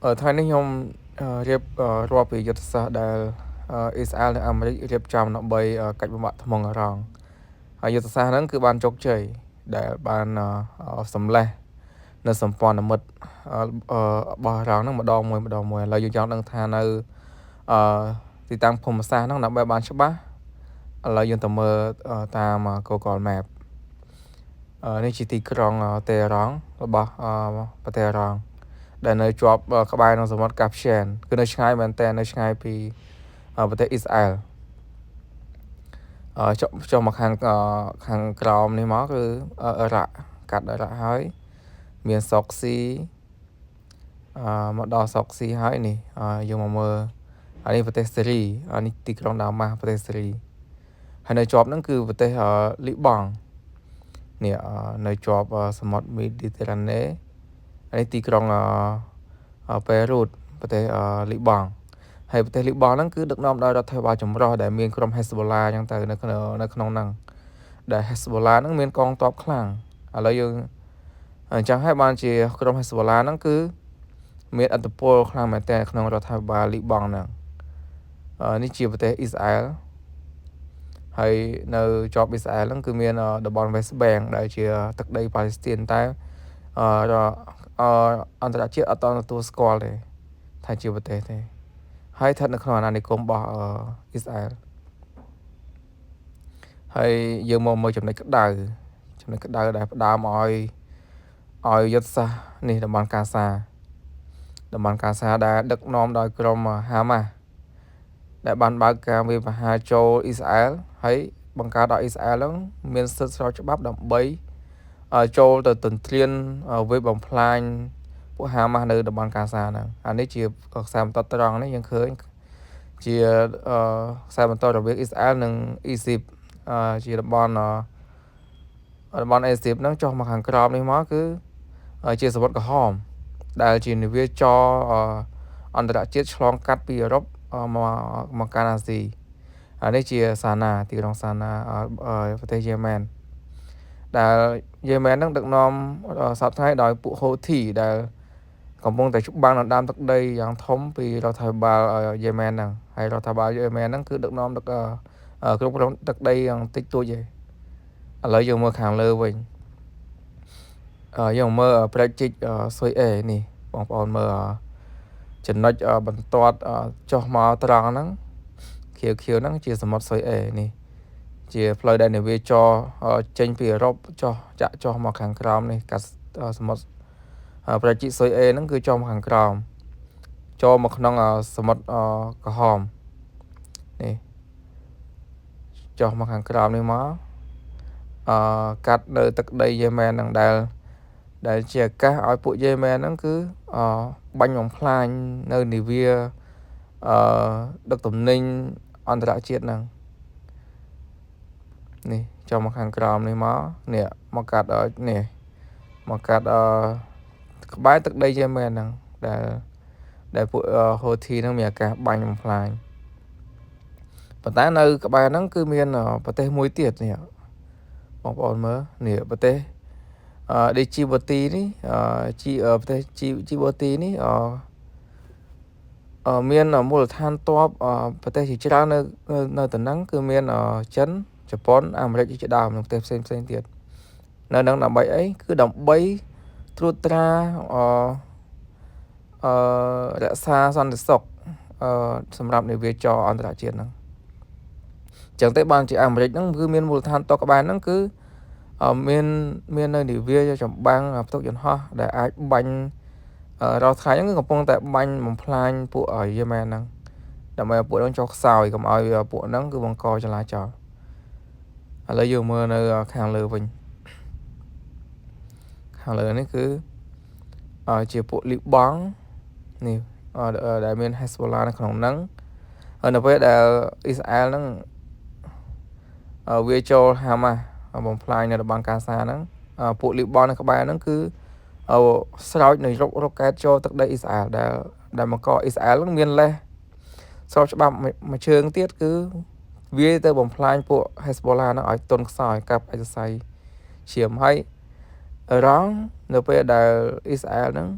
ថ្ងៃនេះខ្ញុំរៀបរាប់ពីយុទ្ធសាស្ត្រដែលអ៊ីស្រាអែលនិងអាមេរិករៀបចំដើម្បីកាច់បំបាក់ថ្មងអារ៉ង់ហើយយុទ្ធសាស្ត្រហ្នឹងគឺបានជោគជ័យដែលបានសម្លេះនៅសម្ព័ន្ធមិត្តរបស់អារ៉ង់ហ្នឹងម្ដងមួយឥឡូវយើងចង់ដឹងថានៅទីតាំងភូមិសាស្ត្រហ្នឹងដើម្បីបានច្បាស់ឥឡូវយើងទៅមើលតាម Google Map នេះជាទីក្រុងតេហេរ៉ង់របស់ប្រទេសអារ៉ង់ដែលនៅជាប់ក្បែរនឹងសមុទ្រកាស្ពីយែនគឺនៅឆ្ងាយមែនតើនៅឆ្ងាយពីប្រទេសអ៊ីស្រាអែលចុះមកខាងក្រោមនេះមកគឺអ៊ឺរ៉ាក់កាត់អ៊ឺរ៉ាក់ហើយមានសុកស៊ីមកដល់សុកស៊ីហើយនេះយើងមកមើលអានេះប្រទេសសេរីអានេះទីក្រុងដាម៉ាស់ប្រទេសសេរីហើយនៅជាប់ហ្នឹងគឺប្រទេសលីបង់នេះនៅជាប់សមុទ្រមេឌីតេរ៉ាណេអានេះទីក្រុងប៉េរូតប្រទេសលីបង់ហើយប្រទេសលីបង់ហ្នឹងគឺដឹកនាំដោយរដ្ឋាភិបាលចម្រុះដែលមានក្រុម Hezbollah អញ្ចឹងទៅនៅក្នុងហ្នឹងដែល Hezbollah ហ្នឹងមានកងទ័ពខ្លាំងឥឡូវយើងអញ្ចឹងហើយបានជាក្រុម Hezbollah ហ្នឹងគឺមានឥទ្ធិពលខ្លាំងមែនទែនក្នុងរដ្ឋាភិបាលលីបង់ហ្នឹងនេះជាប្រទេសអ៊ីស្រាអែលហើយនៅជាប់អ៊ីស្រាអែលហ្នឹងគឺមានតំបន់ West Bank ដែលជាទឹកដីប៉ាឡេស្ទីនតែអន្តរជាតិអត់ទទួលស្គាល់ទេថាជាប្រទេសទេហើយស្ថិតនៅក្នុងអាណានិគមរបស់អ៊ីស្រាអែលហើយយើងមកមើលចំណុចក្តៅដែលផ្ដើមឲ្យយុទ្ធសាស្ត្រនេះតំបន់កាសាដែលដឹកនាំដោយក្រុមហាម៉ាស់ដែលបានបើកការវាយប្រហារចូលអ៊ីស្រាអែលហើយបង្កើតឲ្យអ៊ីស្រាអែលហ្នឹងមានសិទ្ធិស្របច្បាប់ដើម្បីចូលទៅទន្ទ្រានវាយបំផ្លាញពួកហាម៉ាស់នៅតំបន់កាសាហ្នឹងអានេះជាខ្សែបន្ទាត់ត្រង់នេះយើងឃើញជាខ្សែបន្ទាត់រវាងអ៊ីស្រាអែលនិងអ៊ីស៊ីបជាតំបន់អ៊ីស៊ីបហ្នឹងចុះមកខាងក្រោមនេះមកគឺជាសមុទ្រក្រហមដែលជានាវាចរអន្តរជាតិឆ្លងកាត់ពីអឺរ៉ុបមកកាន់អាស៊ីអានេះជាសាណាទីក្រុងសាណាប្រទេសយេម៉ែនដែលយេម៉ែនហ្នឹងដឹកនាំសពថ្ងៃដោយពួកហូធីដែលកំពុងតែច្បាំងដណ្ដើមទឹកដីយ៉ាងធំពីរដ្ឋាភិបាលយេម៉ែនហ្នឹងហើយរដ្ឋាភិបាលយេម៉ែនហ្នឹងគឺដឹកនាំគ្រប់គ្រងទឹកដីយ៉ាងតិចតួចឯងឥឡូវយើងមើលខាងលើវិញយើងមើលប្រជិកស៊ុយអេនេះបងប្អូនមើលចំណុចបន្ទាត់ចុះមកត្រង់ហ្នឹងខៀវហ្នឹងជាសមុទ្រស៊ុយអេនេះជាផ្លូវដែលនាវាចរចេញពីអឺរ៉ុបចាក់ចុះមកខាងក្រោមនេះកាត់សមុទ្រប្រជិកស៊ុយអេហ្នឹងគឺចុះមកខាងក្រោមចូលមកក្នុងសមុទ្រក្រហមនេះចុះមកខាងក្រោមនេះមកកាត់នៅទឹកដីយេម៉ែនហ្នឹងដែលជាអាកាសឲ្យពួកយេម៉ែនហ្នឹងគឺបាញ់បំផ្លាញនៅនាវាដឹកទំនិញអន្តរជាតិហ្នឹងនេះចុះមកខាងក្រោមនេះមកនេះមកកាត់នេះមកកាត់ក្បែរទឹកដីយេម៉ែនហ្នឹងដែលពួកហូធីហ្នឹងមានអាកាសបាញ់បំផ្លាញប៉ុន្តែនៅក្បែរហ្នឹងគឺមានប្រទេសមួយទៀតនេះបងប្អូនមើលនេះប្រទេសឌីជីបូទីនេះប្រទេសជីបូទីនេះមានមូលដ្ឋានទ័ពប្រទេសជាច្រើននៅតំណឹងគឺមានចិនជប៉ុនអាមេរិកជាដើមនិងប្រទេសផ្សេងទៀតនៅនឹងដើម្បីអីគឺដើម្បីត្រួតត្រារក្សាសន្តិសុខសម្រាប់នាវាចរអន្តរជាតិហ្នឹងចឹងទេបានជាអាមេរិកហ្នឹងគឺមានមូលដ្ឋានទ័ពក្បែរហ្នឹងគឺមាននៅនាវាចម្បាំងផ្ទុកយន្តហោះដែលអាចបាញ់រាល់ថ្ងៃហ្នឹងគឺកំពុងតែបាញ់បំផ្លាញពួកយេម៉ែនហ្នឹងដើម្បីឲ្យពួកហ្នឹងចុះខ្សោយកុំឲ្យពួកហ្នឹងគឺបង្កចលាចលឥឡូវយើងមើលនៅខាងលើវិញខាងលើនេះគឺជាពួកលីបង់នេះដែលមាន Hezbollah នៅក្នុងហ្នឹងហើយនៅពេលដែលអ៊ីស្រាអែលហ្នឹងវាចូលហាម៉ាស់បំផ្លាញនៅតំបន់កាសាហ្នឹងពួកលីបង់នៅក្បែរហ្នឹងគឺស្រោចនៃរ៉ុកកែតចូលទឹកដីអ៊ីស្រាអែលដែលមកកអ៊ីស្រាអែលហ្នឹងមានលេសស្របច្បាប់មួយជើងទៀតគឺវាទៅបំផ្លាញពួក Hezbollah ហ្នឹងឲ្យទន់ខ្សោយកាប់ឯកស័យឈាមហើយរងនៅពេលដែលអ៊ីស្រាអែលហ្នឹង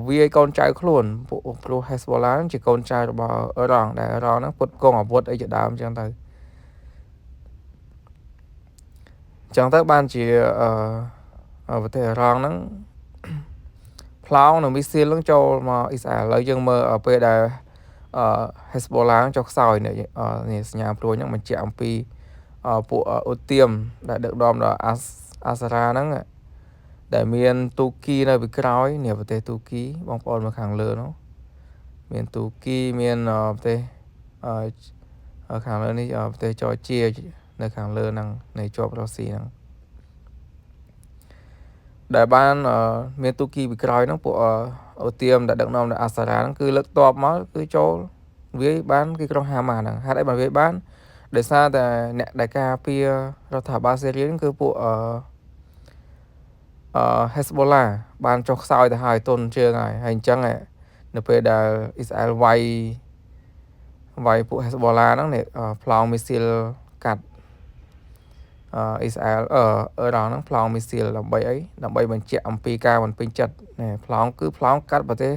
វាកូនចៅខ្លួនពួកព្រោះ Hezbollah ហ្នឹងជាកូនចៅរបស់អ៊ឺរ៉ង់ដែលអ៊ឺរ៉ង់ហ្នឹងពុតកងអាវុធអីជាដើមអញ្ចឹងទៅបានជាប្រទេសអ៊ឺរ៉ង់ហ្នឹងផ្លោងនៅមីស៊ីលហ្នឹងចូលមកអ៊ីស្រាអែលឥឡូវយើងមើលពេលដែលHezbollah ចុះខ្សោយនេះសញ្ញាព្រួយហ្នឹងបញ្ជាក់អំពីពួកអូទៀមដែលដឹកនាំដល់អាសារ៉ាហ្នឹងដែលមានទូគីនៅពីក្រោយនេះប្រទេសទូគីបងប្អូនមើលខាងលើនោះមានទូគីមានប្រទេសខាងលើនេះប្រទេសច័រជានៅខាងលើហ្នឹងនៃជាប់រុស្ស៊ីហ្នឹងដែលបានមានទូគីពីក្រោយហ្នឹងពួកអូទៀមដែលដឹកនាំដល់អាសារ៉ាហ្នឹងគឺលើកតបមកគឺចូលវាយបានគឺក្រុមហាម៉ាហ្នឹងហេតុអីបានវាយបានដោយសារតែអ្នកដែលការពាររដ្ឋាភិបាលស៊ីរីហ្នឹងគឺពួកHezbollah បានចុះខ្សោយទៅហើយទុនជើងហើយអញ្ចឹងនៅពេលដែលអ៊ីស្រាអែលវាយពួក Hezbollah ហ្នឹងប្លង់មីស៊ីលកាត់អ៊ីស្រាអែលអ៊ឺរ៉ង់ហ្នឹងប្លង់មីស៊ីលដើម្បីអីដើម្បីបញ្ជាក់អំពីការមិនពេញចិត្តប្លង់គឺប្លង់កាត់ប្រទេស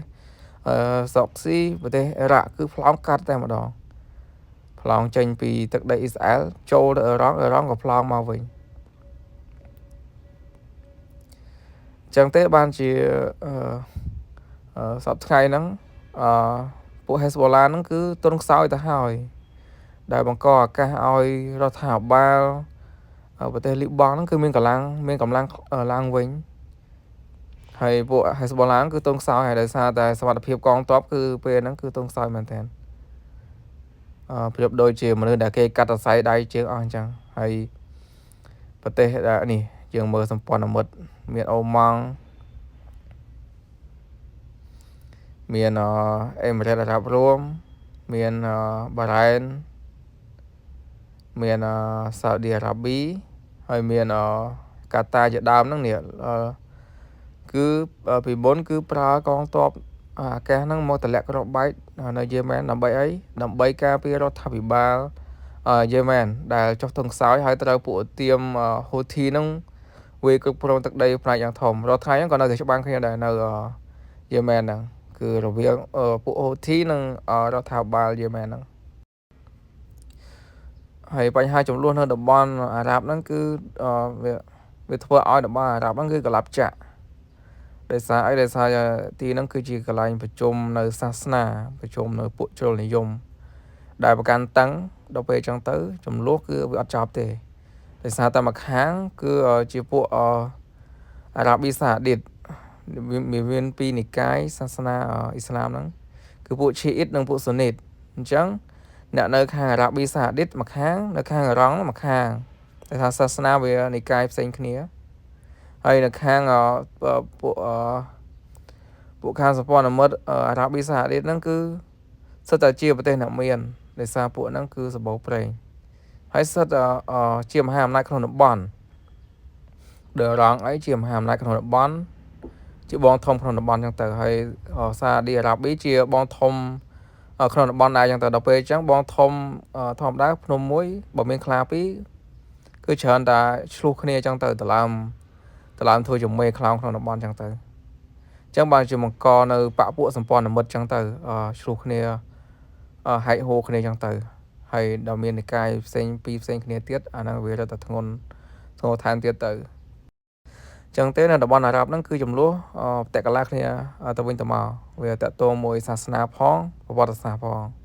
សុកស៊ីប្រទេសអ៊ីរ៉ាក់គឺប្លង់កាត់តែម្ដងប្លង់ចេញពីទឹកដីអ៊ីស្រាអែលចូលទៅអ៊ឺរ៉ង់ក៏ប្លង់មកវិញចឹងទេបានជាសប្តាហ៍ថ្ងៃហ្នឹងពួក Hezbollah ហ្នឹងគឺទុនខ្សោយទៅហើយដែលបង្កឱកាសឲ្យរដ្ឋាភិបាលប្រទេសលីបង់ហ្នឹងគឺមានកម្លាំងឡើងវិញហើយពួក Hezbollah គឺទុនខ្សោយហើយដោយសារតែសមត្ថភាពកងទ័ពគឺពេលហ្នឹងគឺទុនខ្សោយមែនទែនប្រៀបដូចជាមនុស្សដែលគេកាត់សរសៃដៃជើងអស់អញ្ចឹងហើយប្រទេសនេះយើងមើលសម្ព័ន្ធមិត្តមានអូម៉ង់មានអេមីរ៉េតអារ៉ាប់រួមមានបារ៉ែនមានសាអូឌីអារ៉ាប៊ីហើយមានកាតាជាដើមហ្នឹងនេះគឺពីមុនគឺប្រើកងទ័ពអាកាសហ្នឹងមកតម្លាក់គ្រាប់បែកនៅយេម៉ែនដើម្បីអីដើម្បីការពាររដ្ឋាភិបាលយេម៉ែនដែលចុះទង់ខ្សោយហើយត្រូវពួកទៀមហូធីហ្នឹងវាគ្រប់គ្រងទឹកដីផ្នែកយ៉ាងធំរដ្ឋថ្ងៃហ្នឹងក៏នៅតែច្បាំងគ្នាដែរនៅយេម៉ែនហ្នឹងគឺរវាងពួកហូធីនិងរដ្ឋាភិបាលយេម៉ែនហ្នឹងហើយបញ្ហាចំនួននៅតំបន់អារ៉ាប់ហ្នឹងគឺវាធ្វើឲ្យតំបន់អារ៉ាប់ហ្នឹងគឺកលាប់ចាក់ដោយសារអីដោយសារទីហ្នឹងគឺជាកន្លែងប្រជុំនៅសាសនាប្រជុំនៅពួកជ្រុលនិយមដែលប្រកាន់តឹងដល់ពេលអញ្ចឹងទៅចំនួនគឺវាអត់ចប់ទេដោយសារតែមួយខាងគឺជាពួកអារ៉ាប៊ីសាអូឌីតមានពីរនិកាយសាសនាអ៊ីស្លាមហ្នឹងគឺពួកឈីអ៊ីតនិងពួកស៊ូនីតអញ្ចឹងអ្នកនៅខាងអារ៉ាប៊ីសាអូឌីតម្ខាងនៅខាងអ៊ឺរ៉ង់ម្ខាងតែថាសាសនាវានិកាយផ្សេងគ្នាហើយនៅខាងពួកខាងសម្ព័ន្ធមិត្តអារ៉ាប៊ីសាអូឌីតហ្នឹងគឺសិតតែជាប្រទេសអ្នកមានដោយសារពួកហ្នឹងគឺសម្បូរប្រេងហើយសិតជាមហាអំណាចក្នុងតំបន់ដែលរងអីជាមហាអំណាចក្នុងតំបន់ជាបងធំក្នុងតំបន់អញ្ចឹងទៅហើយសាអូឌីអារ៉ាប៊ីជាបងធំក្នុងតំបន់ដែរអញ្ចឹងទៅដល់ពេលអញ្ចឹងបងធំធម្មតាភ្នំមួយបើមានខ្លាពីរគឺច្រើនតែឆ្លោះគ្នាអញ្ចឹងទៅដឡើងធ្វើជាមេខ្លោងក្នុងតំបន់អញ្ចឹងទៅអញ្ចឹងបានជាបង្កនៅបពពួកសម្ព័ន្ធមិត្តអញ្ចឹងទៅឆ្លោះគ្នាហែកហូរគ្នាអញ្ចឹងទៅហើយដល់មាននិកាយផ្សេងគ្នាទៀតអាហ្នឹងវារត់តែធ្ងន់ថែមទៀតទៅចឹងទេនៅតំបន់អារ៉ាប់ហ្នឹងគឺចំនួនតេកលាគ្នាទៅវិញទៅមកវាតកតមួយសាសនាផងប្រវត្តិសាស្ត្រផង